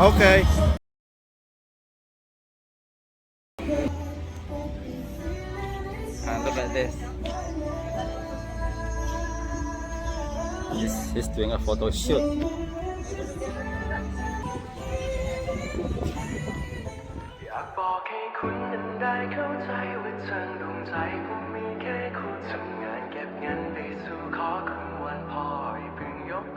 Okay. Look at this. He's doing a photo shoot. อยากบอกให้คุณนั้นได้เข้าใจว่าทั้งดวงใจผมมีแค่คุณทำงานเก็บเงินไปสู่ขอคุณวันพ่อให้เพิ่งยก